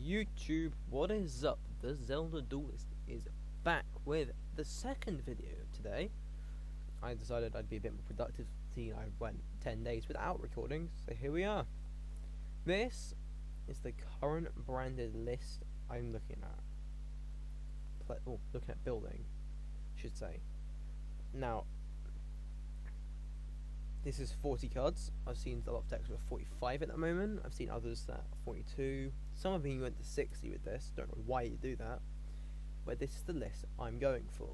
YouTube, what is up? The Zelda Duelist is back with the second video today. I decided I'd be a bit more productive, seeing I went 10 days without recording, so here we are. This is the current branded list I'm looking at. Looking at building, I should say. Now, this is 40 cards. I've seen a lot of decks with 45 at the moment. I've seen others that are 42. Some of them went to 60 with this. Don't know why you do that. But this is the list I'm going for.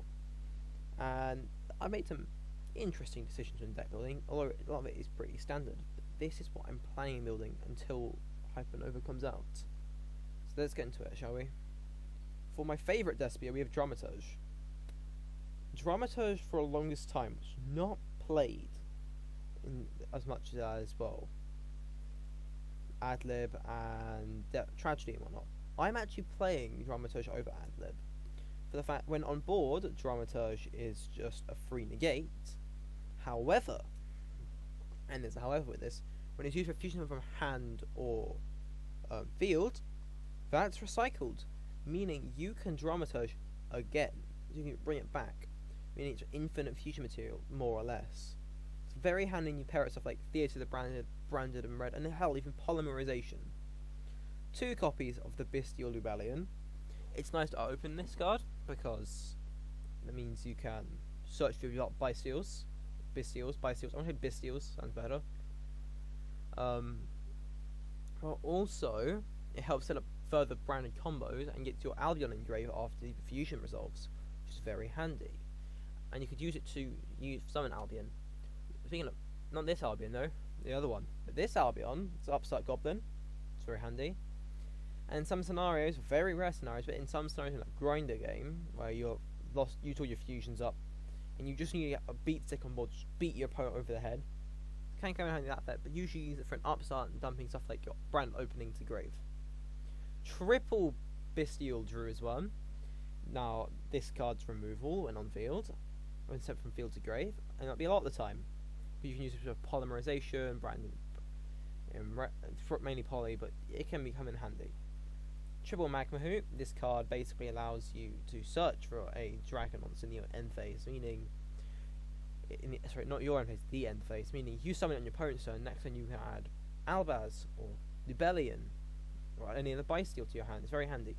And I made some interesting decisions in deck building, although a lot of it is pretty standard. But this is what I'm planning on building until Hypernova comes out. So let's get into it, shall we? For my favourite Despia, we have Dramaturge. Dramaturge for the longest time was not played in as much as, well, Adlib and Tragedy and whatnot. I'm actually playing Dramaturge over Adlib for the fact when on board, Dramaturge is just a free negate. However, and there's a however with this, when it's used for fusion from hand or field, that's recycled, meaning you can Dramaturge again. You can bring it back, meaning it's infinite fusion material, more or less. It's very handy when you pair it stuff like Theatre the Branded and Red, and hell, even Polymerization. 2 copies of the Bystial Rebellion. It's nice to open this card because that means you can search for your Bystials. I want to say Bystials, sounds better. But also, it helps set up further branded combos and gets your Albion engraved after the fusion resolves, which is very handy. And you could use it to summon Albion. Speaking of, not this Albion though, the other one. But this Albion, it's Upstart Goblin. It's very handy. And in some scenarios, very rare scenarios, but in some scenarios like Grinder game, where you've used all your fusions up, and you just need to get a beat stick on board, just beat your opponent over the head. Can come in handy that effect, but usually use it for an upstart and dumping stuff like your brand opening to grave. Triple Bystial Drew is one. Now, this card's removal when on field, when sent from field to grave, and that'll be a lot of the time. You can use it for polymerization, branding, mainly poly, but it can become in handy. Triple Magma Hoop. This card basically allows you to search for a dragon monster in your end phase, meaning, sorry, not your end phase, the end phase, meaning you summon it on your opponent's turn. Next turn you can add Albaz or Rebellion or any other Bystial to your hand. It's very handy.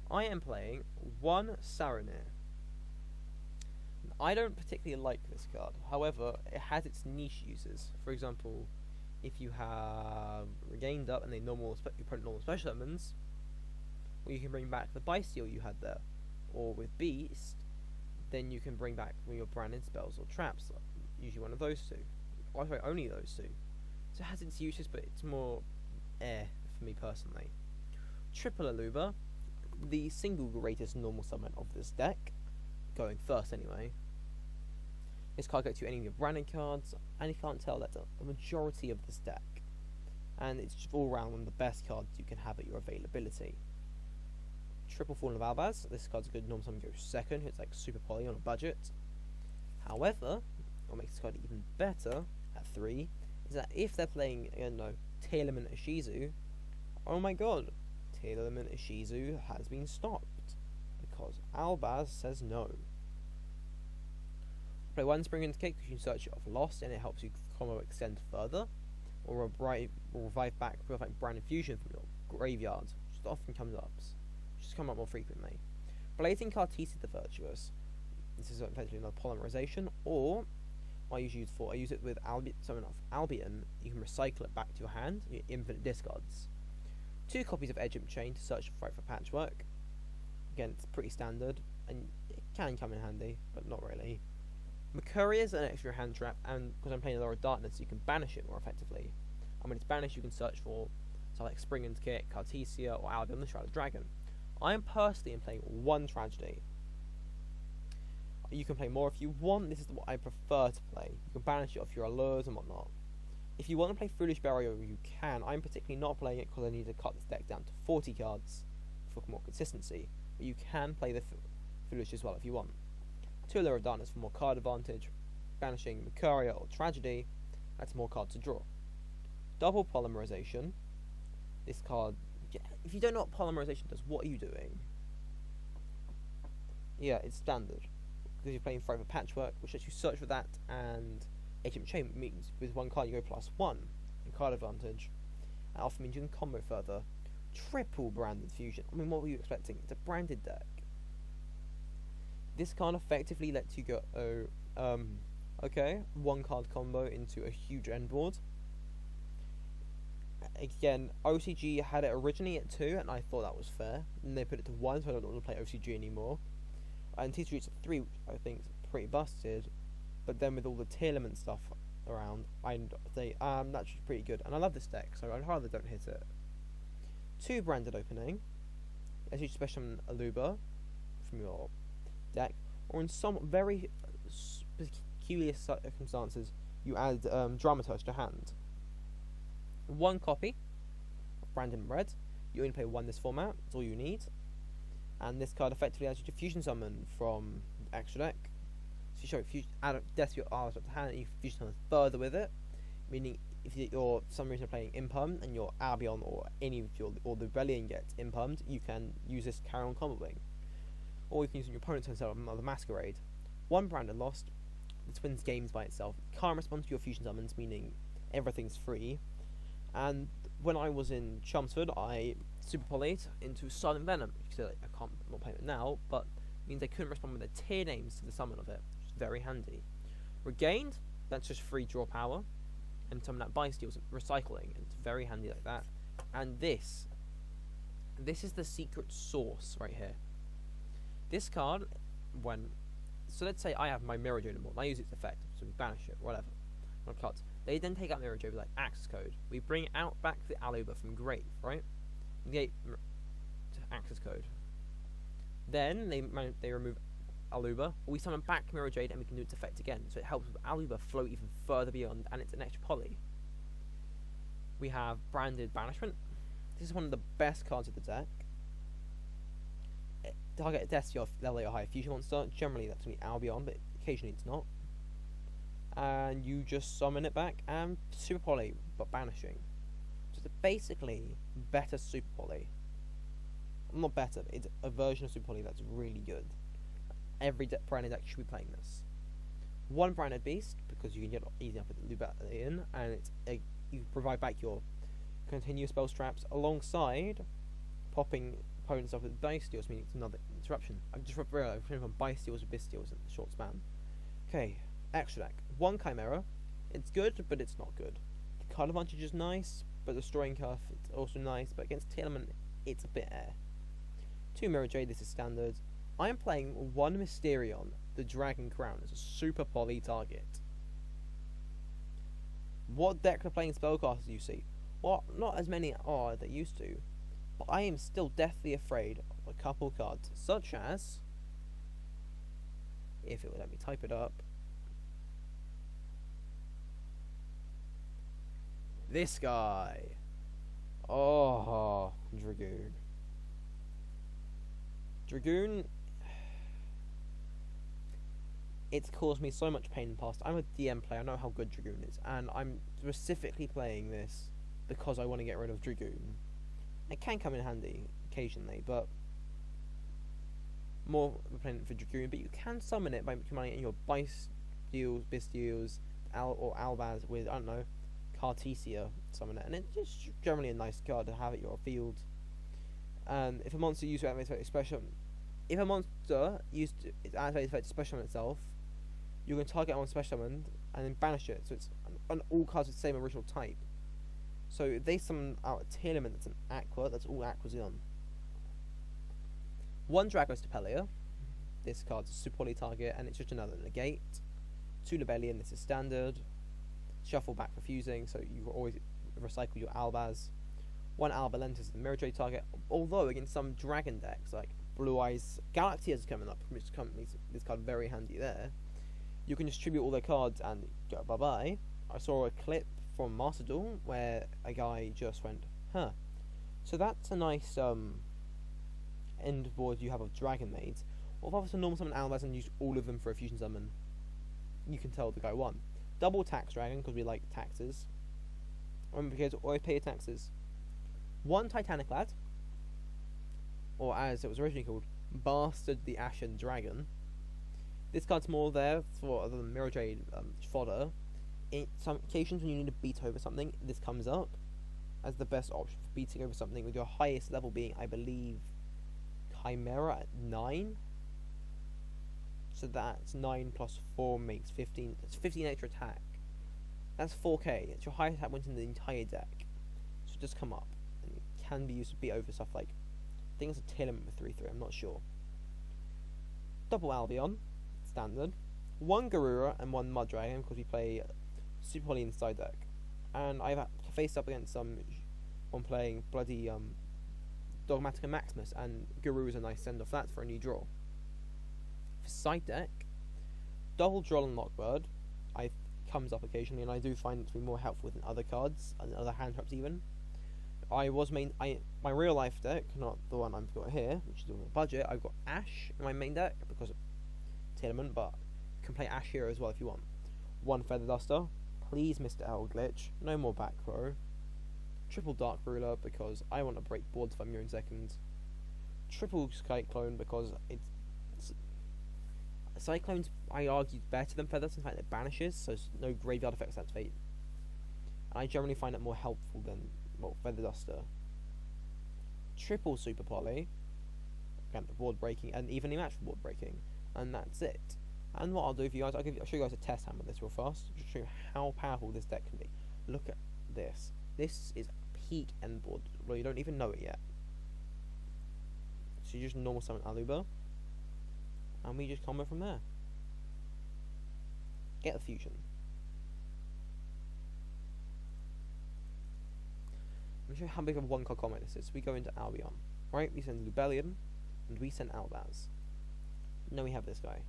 I am playing 1 Saronir. I don't particularly like this card, however, it has its niche uses. For example, if you have Regained Up and they normal special summons, well, you can bring back the Bystial you had there. Or with Beast, then you can bring back your branded spells or traps, usually one of those two. Or sorry, only those two. So it has its uses, but it's more for me personally. Triple Aluba, the single greatest normal summon of this deck, going first anyway. This card gets you any of your branded cards, and you can't tell that's a majority of this deck. And it's just all around one of the best cards you can have at your availability. Triple Fallen of Albaz, this card's a good normal summon, goes second, it's like super poly on a budget. However, what makes this card even better at 3 is that if they're playing, Tail Element Ishizu, oh my god, Tail Element Ishizu has been stopped because Albaz says no. Play 1 Spring into Kick because you can search it off Lost and it helps you combo extend further, or revive back with like Branded Fusion from your graveyard, which often comes up. Just come up more frequently. Blazing Cartesi the Virtuous. This is effectively another polymerization, or what I usually use it with summon off Albion. You can recycle it back to your hand, your infinite discards. 2 copies of Edge Imp Chain to search for Patchwork. Again, it's pretty standard, and it can come in handy, but not really. Mercuria is an extra hand trap, and because I'm playing a lot of Darkness, you can banish it more effectively. And when it's banished, you can search for stuff like Spring and Kick, Cartesia, or Albion the Shrouded Dragon. I am personally playing 1 Tragedy. You can play more if you want. This is what I prefer to play. You can banish it off your allures and whatnot. If you want to play Foolish Barrier, you can. I'm particularly not playing it because I need to cut this deck down to 40 cards for more consistency. But you can play the Foolish as well if you want. 2 Allure of Darkness for more card advantage. Banishing Mercuria or Tragedy, that's more cards to draw. Double Polymerization. This card if you don't know what polymerization does, what are you doing? Yeah, it's standard. Because you're playing Forever Patchwork, which lets you search for that, and HM Chain means with one card you go +1 in card advantage. That often means you can combo further. Triple Branded Fusion. I mean, what were you expecting? It's a branded deck. This card effectively lets you go, okay, one card combo into a huge end board. Again, OCG had it originally at 2, and I thought that was fair. And they put it to 1, so I don't want to play OCG anymore. And T3 it's at 3, which I think is pretty busted. But then with all the tier element stuff around, I'd say that's just pretty good. And I love this deck, so I'd rather don't hit it. 2 branded opening. As you special summon Aluba from your deck, or in some very peculiar circumstances, you add Dramaturge to hand. 1 copy of Branded Red. You only play 1 this format. That's all you need. And this card effectively allows you to fusion summon from the extra deck. So you show it, add a Death to your R's to hand, and you fusion summon further with it. Meaning, if you're for some reason playing Imperm and your Albion or any of your or the Rebellion gets Impermed, you can use this to carry on comboing. Or you can use your opponent's turn to another Masquerade. 1 Branded lost. This wins games by itself. It can't respond to your fusion summons, meaning everything's free. And when I was in Chelmsford, I super polyed into Silent Venom. I can't, I'm not playing it now, but it means I couldn't respond with their tier names to the summon of it, which is very handy. Regained, that's just free draw power, and summon that Bystial's recycling, and it's very handy like that. And this is the secret sauce right here. This card, so let's say I have my Mirror Jade and I use its effect, so we banish it, whatever. Cards. They then take out Mirror Jade with like access code. We bring out back the Aluba from grave, right? Negate to access code. Then they remove Aluba. We summon back Mirror Jade and we can do its effect again. So it helps with Aluba flow even further beyond, and it's an extra poly. We have Branded Banishment. This is one of the best cards of the deck. Target a Death to your level or higher fusion monster. Generally that's going to be Albion, but occasionally it's not. And you just summon it back and super poly, but banishing. So it's basically better super poly. Not better, but it's a version of super poly that's really good. Every branded deck should be playing this. 1 Branded Beast, because you can get easy enough with the Luba in, and you provide back your continuous spell traps alongside popping opponents off with Bystials, meaning it's another interruption. I've just realized I'm from Bystials with Bystials in the short span. Okay. Extra deck. 1 Chimera. It's good, but it's not good. The card advantage is nice, but the destroying curve it's also nice, but against Tier element it's a bit air. 2 Mirror Jade, this is standard. I am playing 1 Mysterion, the Dragon Crown, as a super poly target. What deck are playing spellcasters you see? Well, not as many are that used to, but I am still deathly afraid of a couple cards, such as, if it would let me type it up, this guy. Oh, Dragoon. Dragoon, it's caused me so much pain in the past. I'm a DM player, I know how good Dragoon is, and I'm specifically playing this because I want to get rid of Dragoon. It can come in handy occasionally, but more playing it for Dragoon, but you can summon it by combining it in your Bystials, or Albaz with, I don't know, Cartesia summon it, and it's just generally a nice card to have at your field. And if a monster uses activated special, if a monster used its activated effect to special summon itself, you can target one special summoned and then banish it. So it's on all cards with the same original type. So if they summon out a tier element that's an Aqua, that's all Aqua's on. 1 Dragos Tepelia. This card's a super poly target, and it's just another negate. 2 Rebellion. This is standard. Shuffle back for fusing, so you always recycle your Albaz. 1 Albalentus is the Mirror Jade target, although against some dragon decks like Blue Eyes Galaxy is coming up, which makes this card very handy there. You can distribute all their cards and go bye bye. I saw a clip from Master Duel where a guy just went, huh. So that's a nice end board you have of Dragon Maids. Or if I was to normal summon Albaz and use all of them for a fusion summon, you can tell the guy won. Double Tax Dragon, because we like taxes. Remember, because always pay your taxes. 1 Titanic Lad, or as it was originally called, Bastard the Ashen Dragon. This card's more there for other than Mirror Jade fodder. In some occasions when you need to beat over something, this comes up as the best option for beating over something, with your highest level being, I believe, Chimera at 9. So that's 9 plus 4 makes 15. That's 15 extra attack. That's 4k. It's your highest attack wins in the entire deck. So just come up. And it can be used to beat over stuff like, I think it's a Tillerman with 3/3, I'm not sure. Double Albion, standard. 1 Garura and 1 Mud Dragon, because we play Super Poly inside deck. And I've faced up against one playing bloody Dogmatica Maximus, and Garuru's a nice send off that for a new draw. For side deck, double Droll and Lockbird comes up occasionally, and I do find it to be more helpful than other cards and other hand traps even. My real life deck, not the one I've got here, which is on a budget, I've got Ash in my main deck because of Tillerman, but you can play Ash here as well if you want. 1 Feather Duster, please Mr. L glitch, no more back row. Triple Dark Ruler because I want to break boards if I'm here in seconds. Triple Cyclone because it's Cyclone's, I argue, better than Feather, since in fact it banishes, so no graveyard effects activate. And I generally find it more helpful than, well, Feather Duster. Triple Super Poly, again, the board breaking, and evenly matched board breaking, and that's it. And what I'll do for you guys, I'll show you guys a test hand with this real fast, just to show you how powerful this deck can be. Look at this. This is peak end board. Well, you don't even know it yet. So you just normal summon Aluba, and we just combo from there. Get the fusion. I'm show you how big of a 1-card combo this is. So we go into Albion, right? We send Lubellion, and we send Albaz. Now we have this guy.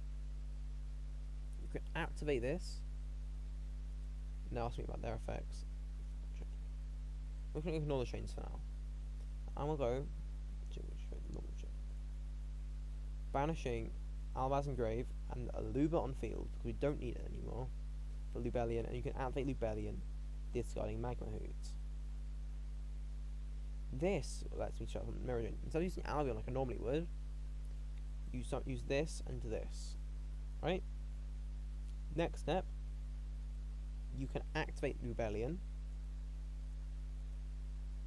You can activate this. Now ask me about their effects. We're going to ignore the chains for now. And we'll go to normal chain. Banishing Albaz and Grave and Aluba on field, because we don't need it anymore. For Lubellion, and you can activate Lubellion, discarding Magma Hoots. This lets me shut from Mirror Jade. Instead of using Albion like I normally would, use this and this. Right? Next step, you can activate Lubellion.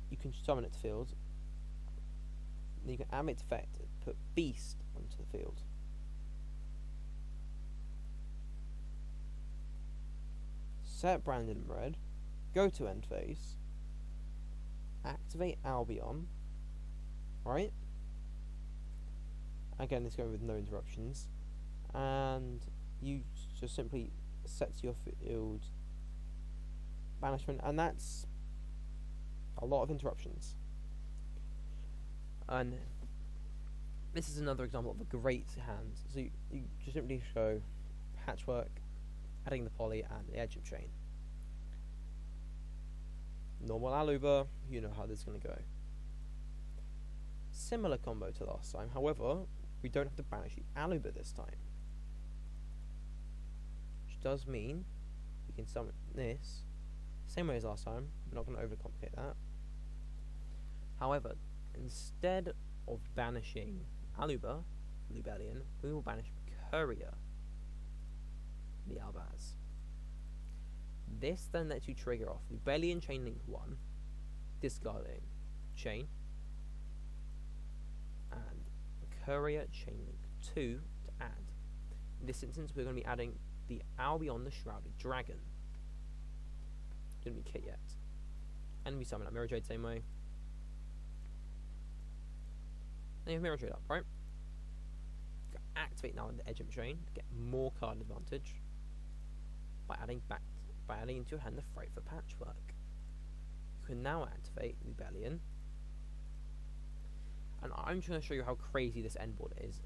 You can summon it to field. Then you can animate effect, put Beast onto the field. Set Branded in red. Go to end phase. Activate Albion. Right? Again, it's going with no interruptions. And you just simply set to your field banishment, and that's a lot of interruptions. And this is another example of a great hand. So you just simply go Patchwork, adding the Poly and the Edge of Chain. Normal Aluba, you know how this is going to go. Similar combo to last time, however, we don't have to banish the Aluba this time. Which does mean we can summon this same way as last time. We're not going to overcomplicate that. However, instead of banishing Aluba, Lubellion, we will banish Courier, the Albaz. This then lets you trigger off Lubellion Chain Link 1, discarding Chain, and Courier Chain Link 2 to add. In this instance, we're going to be adding the Albion the Shrouded Dragon. Didn't be kit yet. And we summon up Mirror Jade same way. Then you have Mirror Jade up, right? Activate now in the Edge of Chain to get more card advantage by adding into your hand the Frightful Patchwork. You can now activate Lubellion, and I'm just going to show you how crazy this end board is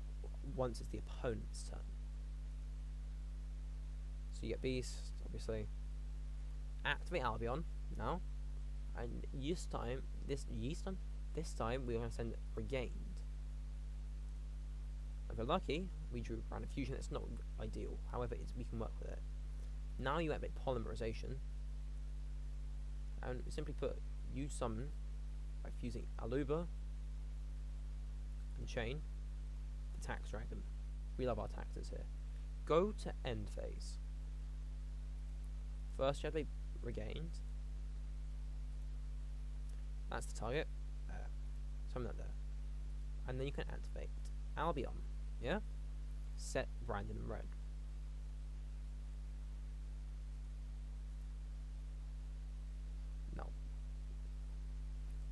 once it's the opponent's turn. So you get Beast, obviously. Activate Albion now, and this time we're going to send Regained. If we're lucky, we drew Branded Fusion. It's not ideal, however, we can work with it. Now you activate Polymerization, and simply put, you summon by fusing Aluba chain the tax dragon. We love our taxes here. Go to end phase. First, you have to be regained. That's the target. Something like that. And then you can activate Albion. Yeah? Set Branded in red. Now,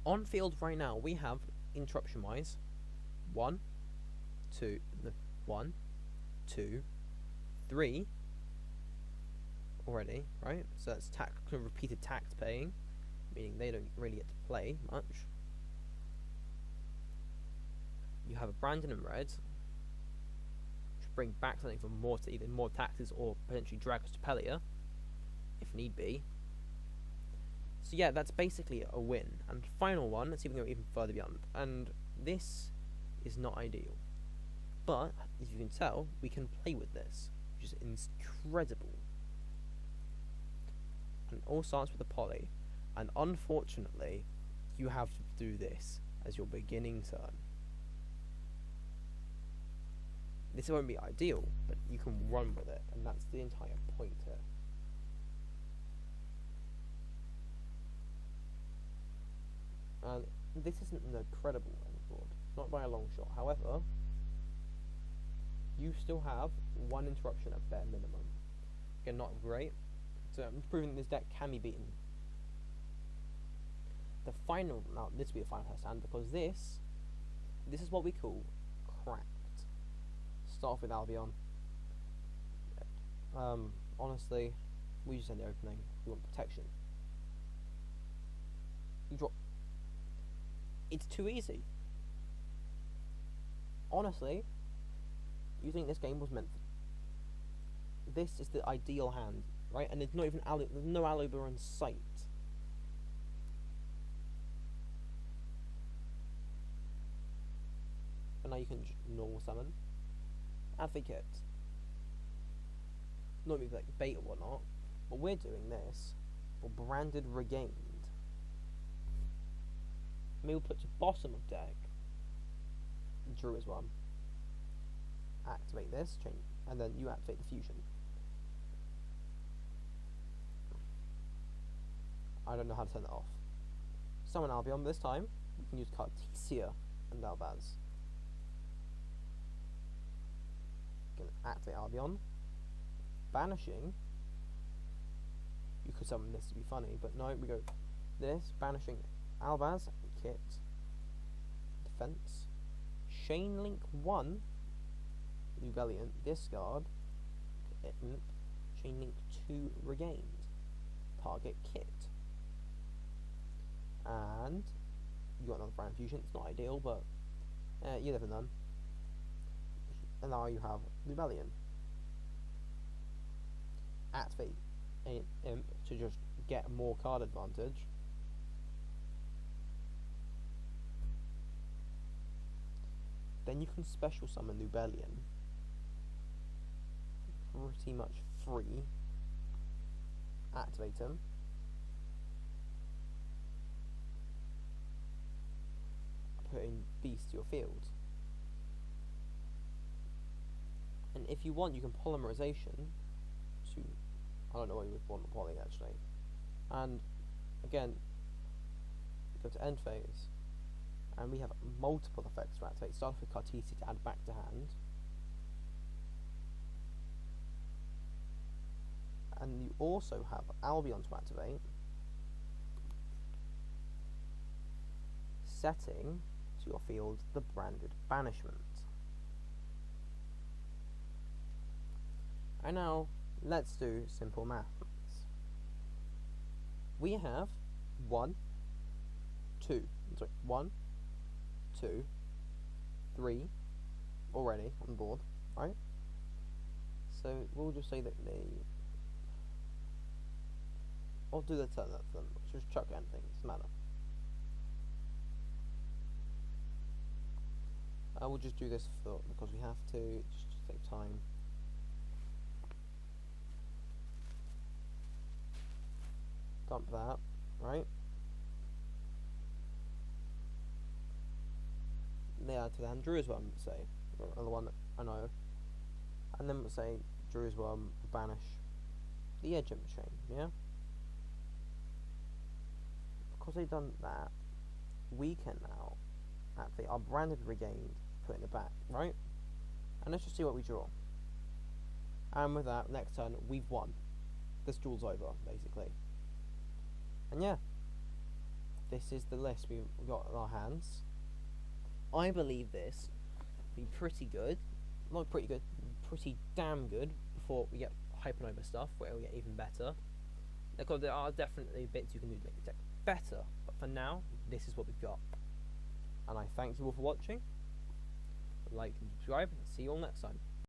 on field right now, we have, interruption wise, 1, 2, 3 already, right? So that's repeated tax paying, meaning they don't really get to play much. You have a Brandon in red, which bring back something for more to even more taxes, or potentially drag us to Pelia, if need be. So yeah, that's basically a win. And final one, let's see if we can go even further beyond. And this is not ideal, but as you can tell, we can play with this, which is incredible. And it all starts with a poly, and unfortunately, you have to do this as your beginning turn. This won't be ideal, but you can run with it, and that's the entire point here. And this isn't an incredible end board, not by a long shot. However, you still have one interruption at bare minimum. Again, not great. So I'm proving this deck can be beaten. The final, now this will be a final test hand, because this is what we call cracked. Start off with Albion. Honestly, we just end the opening. We want protection. You drop. It's too easy. Honestly, you think this game was meant for... This is the ideal hand, right? And there's not even there's no Aluber in sight. And now you can normal summon. Advocate. Not maybe like bait or whatnot, but we're doing this for Branded Regained. We'll put to bottom of deck. Drew is one. Activate this, change, and then you activate the fusion. I don't know how to turn it off. Summon Albion. This time we can use Cartesia and Albaz. Can activate Albion. Banishing. You could summon this to be funny, but no, we go this, banishing Albaz, Kit, Defense, Chain Link 1, Nubellion, discard, Imp, Chain Link 2, regained, target Kit. And you got another Brand Fusion. It's not ideal, but you live in them. And now you have Nubellion. Activate Imp to just get more card advantage. Then you can special summon Nubellion. Pretty much free. Activate him. Put in Beast to your field. And if you want, you can polymerization to... I don't know why you would want a poly, actually. And, again, go to end phase. And we have multiple effects to activate. Start off with Cartesia to add back to hand. And you also have Albion to activate. Setting to your field the Branded Banishment. And now, let's do simple maths. We have 1, 2, 3 already on the board, right? So we'll just say that I'll do the turn that for them. Just chuck anything, it doesn't matter. I will just do this because we have to, just to save time. Dump that, right? to the hand Jerusalem, say, another one that I know, and then we'll say Jerusalem will banish the Edge Machine, yeah? Because they've done that, we can now activate our Branded Regained, put in the back, right? And let's just see what we draw. And with that, next turn, we've won. This duel's over, basically. And yeah, this is the list we've got in our hands. I believe this will be pretty good. Not pretty good, pretty damn good before we get Hypernova stuff, where it'll get even better. Because there are definitely bits you can do to make the deck better. But for now, this is what we've got. And I thank you all for watching. Like and subscribe, and see you all next time.